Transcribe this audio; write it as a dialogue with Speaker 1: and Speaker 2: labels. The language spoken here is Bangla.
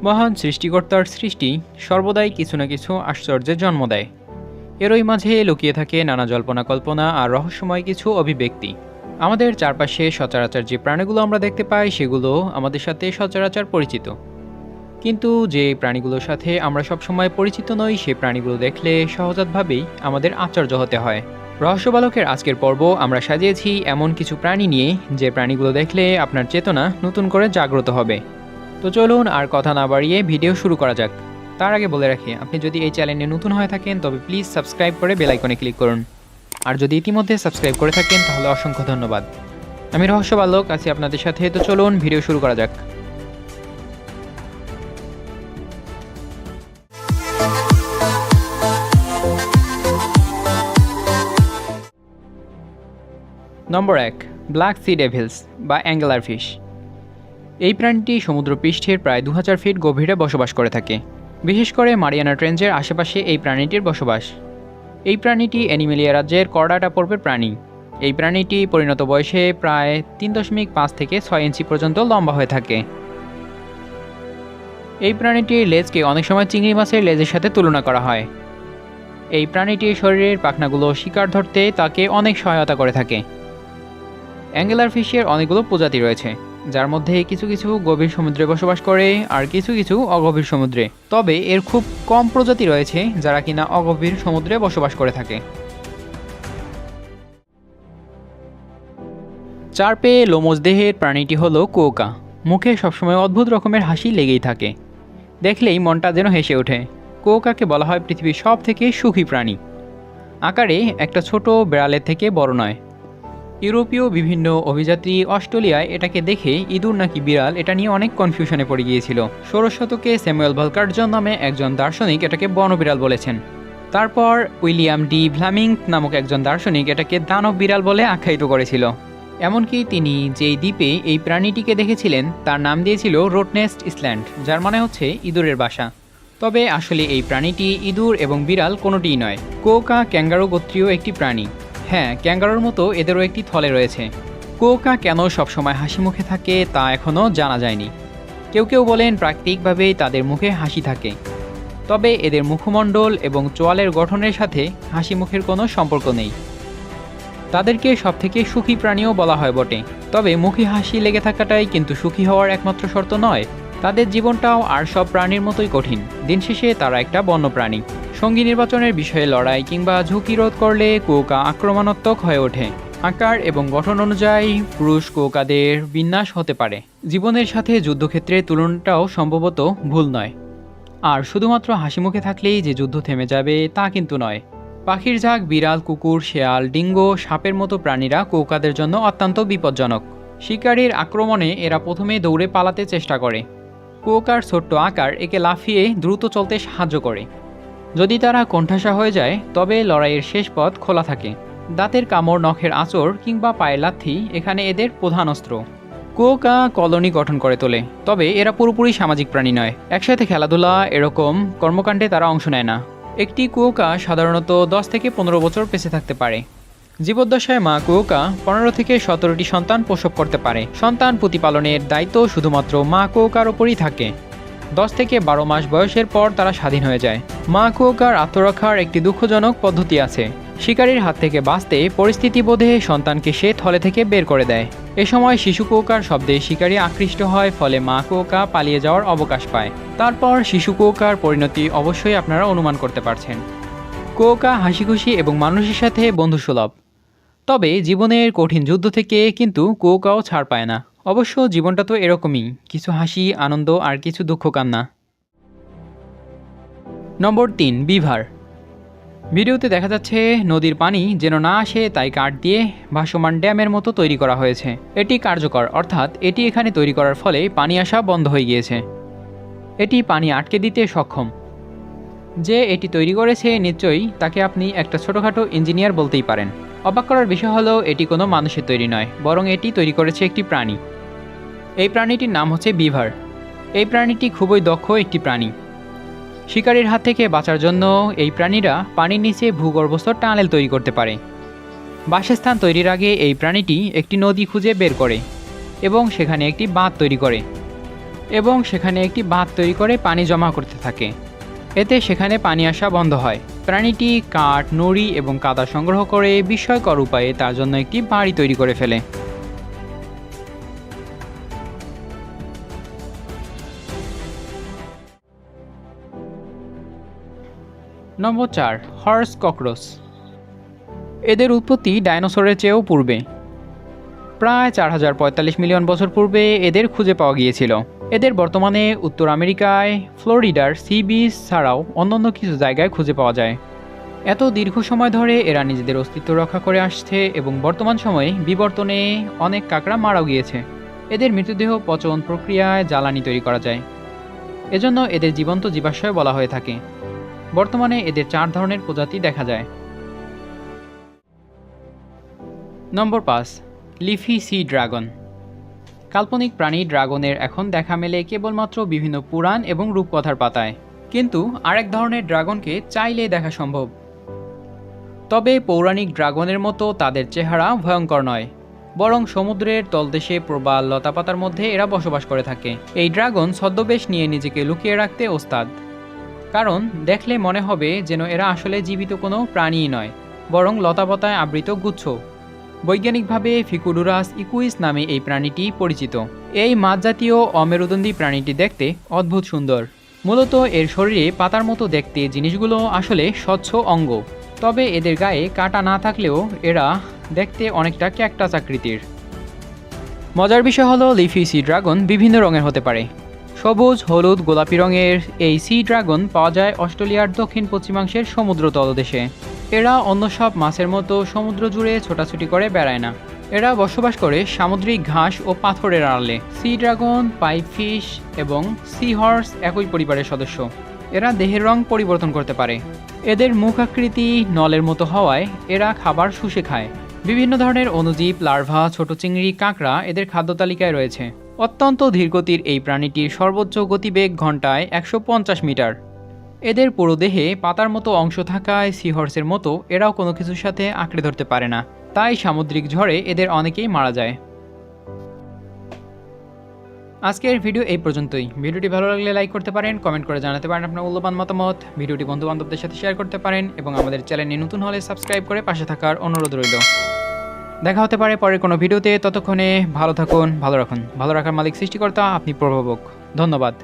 Speaker 1: মহান সৃষ্টিকর্তার সৃষ্টি সর্বদাই কিছু না কিছু আশ্চর্যের জন্ম দেয়। এরই মাঝে লুকিয়ে থাকে নানা জল্পনা কল্পনা আর রহস্যময় কিছু অভিব্যক্তি। আমাদের চারপাশে সচরাচর যে প্রাণীগুলো আমরা দেখতে পাই সেগুলো আমাদের সাথে সচরাচর পরিচিত, কিন্তু যে প্রাণীগুলোর সাথে আমরা সবসময় পরিচিত নই সেই প্রাণীগুলো দেখলে সহজাতভাবেই আমাদের আশ্চর্য হতে হয়। রহস্যবালকের আজকের পর্ব আমরা সাজিয়েছি এমন কিছু প্রাণী নিয়ে যে প্রাণীগুলো দেখলে আপনার চেতনা নতুন করে জাগ্রত হবে। তো চলুন আর কথা না বাড়িয়ে ভিডিও শুরু করা যাক। তার আগে বলে রাখি, আপনি যদি এই চ্যানেলে নতুন হয়ে থাকেন তবে প্লিজ সাবস্ক্রাইব করে বেল আইকনে ক্লিক করুন, আর যদি ইতিমধ্যে সাবস্ক্রাইব করে থাকেন তাহলে অসংখ্য ধন্যবাদ। আমি রহস্যবালক আছি আপনাদের সাথে, তো চলুন ভিডিও শুরু করা যাক। নম্বর 1, ব্ল্যাক সি ডেভিলস বা অ্যাঙ্গেলার ফিশ। এই প্রাণীটি সমুদ্রপৃষ্ঠের প্রায় 2000 ফিট গভীরে বসবাস করে থাকে। বিশেষ করে মারিয়ানা ট্রেঞ্চের আশেপাশে এই প্রাণীটির বসবাস। এই প্রাণীটি অ্যানিমেলিয়া রাজ্যের করডাটা পর্বের প্রাণী। এই প্রাণীটি পরিণত বয়সে প্রায় 3.5 থেকে 6 ইঞ্চি পর্যন্ত লম্বা হয়ে থাকে। এই প্রাণীটির লেজকে অনেক সময় চিংড়ি মাছের লেজের সাথে তুলনা করা হয়। এই প্রাণীটির শরীরের পাখনাগুলো শিকার ধরতে তাকে অনেক সহায়তা করে থাকে। অ্যাঙ্গেলার ফিশের অনেকগুলো প্রজাতি রয়েছে, যার মধ্যে কিছু কিছু গভীর সমুদ্রে বসবাস করে আর কিছু কিছু অগভীর সমুদ্রে। তবে এর খুব কম প্রজাতি রয়েছে যারা কিনা অগভীর সমুদ্রে বসবাস করে থাকে। 4 পেয়ে লোমজ দেহের প্রাণীটি হলো কুয়োকা। মুখে সবসময় অদ্ভুত রকমের হাসি লেগেই থাকে, দেখলেই মনটা যেন হেসে ওঠে। কুয়োকাকে বলা হয় পৃথিবীর সব থেকে সুখী প্রাণী। আকারে একটা ছোট বিড়ালের থেকে বড় নয়। ইউরোপীয় বিভিন্ন অভিযাত্রী অস্ট্রেলিয়ায় এটাকে দেখে ইঁদুর নাকি বিড়াল এটা নিয়ে অনেক কনফিউশনে পড়ে গিয়েছিল। 16 শতকে স্যামুয়েল ভালকার্জন নামে একজন দার্শনিক এটাকে বনবিড়াল বলেছেন। তারপর উইলিয়াম ডি ফ্লেমিং নামক একজন দার্শনিক এটাকে দানব বিড়াল বলে আখ্যায়িত করেছিল। এমনকি তিনি যেই দ্বীপে এই প্রাণীটিকে দেখেছিলেন তার নাম দিয়েছিল রোটনেস্ট ইসল্যান্ড, যার মানে হচ্ছে ইঁদুরের বাসা। তবে আসলে এই প্রাণীটি ইঁদুর এবং বিড়াল কোনোটিই নয়। কুয়োকা ক্যাঙ্গারু গোত্রীয় একটি প্রাণী। হ্যাঁ, ক্যাঙ্গারুর মতো এদেরও একটি থলে রয়েছে। কুয়োকা কেন সবসময় হাসি মুখে থাকে তা এখনও জানা যায়নি। কেউ কেউ বলেন প্রাকৃতিকভাবেই তাদের মুখে হাসি থাকে, তবে এদের মুখমণ্ডল এবং চোয়ালের গঠনের সাথে হাসি মুখের কোনো সম্পর্ক নেই। তাদেরকে সবথেকে সুখী প্রাণীও বলা হয় বটে, তবে মুখে হাসি লেগে থাকাটাই কিন্তু সুখী হওয়ার একমাত্র শর্ত নয়। তাদের জীবনটাও আর সব প্রাণীর মতোই কঠিন। দিন শেষে তারা একটা বন্যপ্রাণী। সঙ্গী নির্বাচনের বিষয়ে লড়াই কিংবা ঝুঁকি রোধ করলে কুয়োকা আক্রমণাত্মক হয়ে ওঠে। আকার এবং গঠন অনুযায়ী পুরুষ কুয়োকাদের বিন্যাস হতে পারে। জীবনের সাথে যুদ্ধক্ষেত্রে তুলনাটাও সম্ভবত ভুল নয়। আর শুধুমাত্র হাসি মুখে থাকলেই যে যুদ্ধ থেমে যাবে তা কিন্তু নয়। পাখির ঝাঁক, বিড়াল, কুকুর, শেয়াল, ডিঙ্গো, সাপের মতো প্রাণীরা কুয়োকাদের জন্য অত্যন্ত বিপজ্জনক। শিকারীর আক্রমণে এরা প্রথমে দৌড়ে পালাতে চেষ্টা করে। কুয়োকার ছোট্ট আকার একে লাফিয়ে দ্রুত চলতে সাহায্য করে। যদি তারা কোণঠাসা হয়ে যায় তবে লড়াইয়ের শেষ পথ খোলা থাকে। দাঁতের কামড়, নখের আঁচড় কিংবা পায়ের লাথি এখানে এদের প্রধান অস্ত্র। কুয়োকা কলোনি গঠন করে তোলে, তবে এরা পুরোপুরি সামাজিক প্রাণী নয়। একসাথে খেলাধুলা এরকম কর্মকাণ্ডে তারা অংশ নেয় না। একটি কুয়োকা সাধারণত 10 থেকে 15 বছর বেঁচে থাকতে পারে। জীবদ্দশায় মা কুয়োকা 15 থেকে 17টি সন্তান প্রসব করতে পারে। সন্তান প্রতিপালনের দায়িত্ব শুধুমাত্র মা কুয়োকার ওপরই থাকে। 10 থেকে 12 মাস বয়সের পর তারা স্বাধীন হয়ে যায়। মা কুয়োকার আত্মরক্ষার একটি দুঃখজনক পদ্ধতি আছে। শিকারীর হাত থেকে বাঁচতে পরিস্থিতি বোধে সন্তানকে সে থলে থেকে বের করে দেয়। এ সময় শিশু কুয়োকার শব্দে শিকারী আকৃষ্ট হয়, ফলে মা কুয়োকা পালিয়ে যাওয়ার অবকাশ পায়। তারপর শিশু কুয়োকার পরিণতি অবশ্যই আপনারা অনুমান করতে পারছেন। কুয়োকা হাসিখুশি এবং মানুষের সাথে বন্ধুসুলভ। তবে জীবনের কঠিন যুদ্ধ থেকে কিন্তু কুয়োকাও ছাড় পায় না। অবশ্য জীবনটা তো এরকমই, কিছু হাসি, আনন্দ আর কিছু দুঃখ কান্না। নম্বর 3, বিভার। ভিডিওতে দেখা যাচ্ছে নদীর পানি যেন না আসে তাই কাঠ দিয়ে ভাসমান ড্যামের মতো তৈরি করা হয়েছে। এটি কার্যকর, অর্থাৎ এটি এখানে তৈরি করার ফলে পানি আসা বন্ধ হয়ে গিয়েছে। এটি পানি আটকে দিতে সক্ষম। যে এটি তৈরি করেছে নিশ্চয়ই তাকে আপনি একটা ছোটোখাটো ইঞ্জিনিয়ার বলতেই পারেন। অবাক করার বিষয় হলো এটি কোনো মানুষের তৈরি নয়, বরং এটি তৈরি করেছে একটি প্রাণী। এই প্রাণীটির নাম হচ্ছে বিভার। এই প্রাণীটি খুবই দক্ষ একটি প্রাণী। শিকারীর হাত থেকে বাঁচার জন্য এই প্রাণীরা পানির নিচে ভূগর্ভস্থ টানেল তৈরি করতে পারে। বাসস্থান তৈরির আগে এই প্রাণীটি একটি নদী খুঁজে বের করে এবং সেখানে একটি বাঁধ তৈরি করে। এবং সেখানে একটি বাঁধ তৈরি করে পানি জমা করতে থাকে। এতে সেখানে পানি আসা বন্ধ হয়। প্রাণীটি কাঠ, নুড়ি এবং কাদা সংগ্রহ করে বিস্ময়কর উপায়ে তার জন্য একটি বাড়ি তৈরি করে ফেলে। নম্বর 4, হর্স ককরোচ। এদের উৎপত্তি ডাইনোসরের চেয়েও পূর্বে। প্রায় 4045 মিলিয়ন বছর পূর্বে এদের খুঁজে পাওয়া গিয়েছিল। এদের বর্তমানে উত্তর আমেরিকায় ফ্লোরিডার সি বিচ ছাড়াও অন্যান্য কিছু জায়গায় খুঁজে পাওয়া যায়। এত দীর্ঘ সময় ধরে এরা নিজেদের অস্তিত্ব রক্ষা করে আসছে এবং বর্তমান সময়ে বিবর্তনে অনেক কাঁকড়া মারাও গিয়েছে। এদের মৃতদেহ পচন প্রক্রিয়ায় জ্বালানি তৈরি করা যায়, এজন্য এদের জীবন্ত জীবাশ্ময় বলা হয়ে থাকে। বর্তমানে এদের 4 ধরনের প্রজাতি দেখা যায়। নম্বর 5, লিফি সি ড্রাগন। কাল্পনিক প্রাণী ড্রাগনের এখন দেখা মেলে কেবলমাত্র বিভিন্ন পুরাণ এবং রূপকথার পাতায়, কিন্তু আরেক ধরনের ড্রাগনকে চাইলেই দেখা সম্ভব। তবে পৌরাণিক ড্রাগনের মতো তাদের চেহারা ভয়ঙ্কর নয়, বরং সমুদ্রের তলদেশে প্রবাল লতাপাতার মধ্যে এরা বসবাস করে থাকে। এই ড্রাগন ছদ্মবেশ নিয়ে নিজেকে লুকিয়ে রাখতে ওস্তাদ, কারণ দেখলে মনে হবে যেন এরা আসলে জীবিত কোনো প্রাণীই নয়, বরং লতাপাতায় আবৃত গুচ্ছ। বৈজ্ঞানিকভাবে ফিকুডুরাস ইকুইস নামে এই প্রাণীটি পরিচিত। এই মাঝজাতীয় অমেরুদণ্ডী প্রাণীটি দেখতে অদ্ভুত সুন্দর। মূলত এর শরীরে পাতার মতো দেখতে জিনিসগুলো আসলে স্বচ্ছ অঙ্গ, তবে এদের গায়ে কাঁটা না থাকলেও এরা দেখতে অনেকটা ক্যাকটাস আকৃতির। মজার বিষয় হলো লিফি সি ড্রাগন বিভিন্ন রঙের হতে পারে। সবুজ, হলুদ, গোলাপি রঙের এই সি ড্রাগন পাওয়া যায় অস্ট্রেলিয়ার দক্ষিণ পশ্চিমাংশের সমুদ্র তলদেশে। এরা অন্য সব মাছের মতো সমুদ্র জুড়ে ছোটাছুটি করে বেড়ায় না। এরা বসবাস করে সামুদ্রিক ঘাস ও পাথরের আড়ালে। সি ড্রাগন, পাইপ ফিশ এবং সি হর্স একই পরিবারের সদস্য। এরা দেহের রং পরিবর্তন করতে পারে। এদের মুখ আকৃতি নলের মতো হওয়ায় এরা খাবার শুষে খায়। বিভিন্ন ধরনের অণুজীব, লার্ভা, ছোট চিংড়ি, কাঁকড়া এদের খাদ্য তালিকায় রয়েছে। অত্যন্ত ধীরগতির এই প্রাণীটির সর্বোচ্চ গতিবেগ ঘন্টায় 150 মিটার। এদের পুরো দেহে পাতার মতো অংশ থাকায় সিহর্সের মতো এরাও কোনো কিছুর সাথে আঁকড়ে ধরতে পারে না, তাই সামুদ্রিক ঝড়ে এদের অনেকেই মারা যায়। আজকের ভিডিও এই পর্যন্তই। ভিডিওটি ভালো লাগলে লাইক করতে পারেন, কমেন্ট করে জানাতে পারেন আপনার মূল্যবান মতামত। ভিডিওটি বন্ধু বান্ধবদের সাথে শেয়ার করতে পারেন এবং আমাদের চ্যানেলে নতুন হলে সাবস্ক্রাইব করে পাশে থাকার অনুরোধ রইল। দেখা হতে পারে পরের কোনো ভিডিওতে। ততক্ষণে ভালো থাকুন, ভালো রাখুন। ভালো রাখার মালিক সৃষ্টিকর্তা, আপনি প্রভাবক। ধন্যবাদ।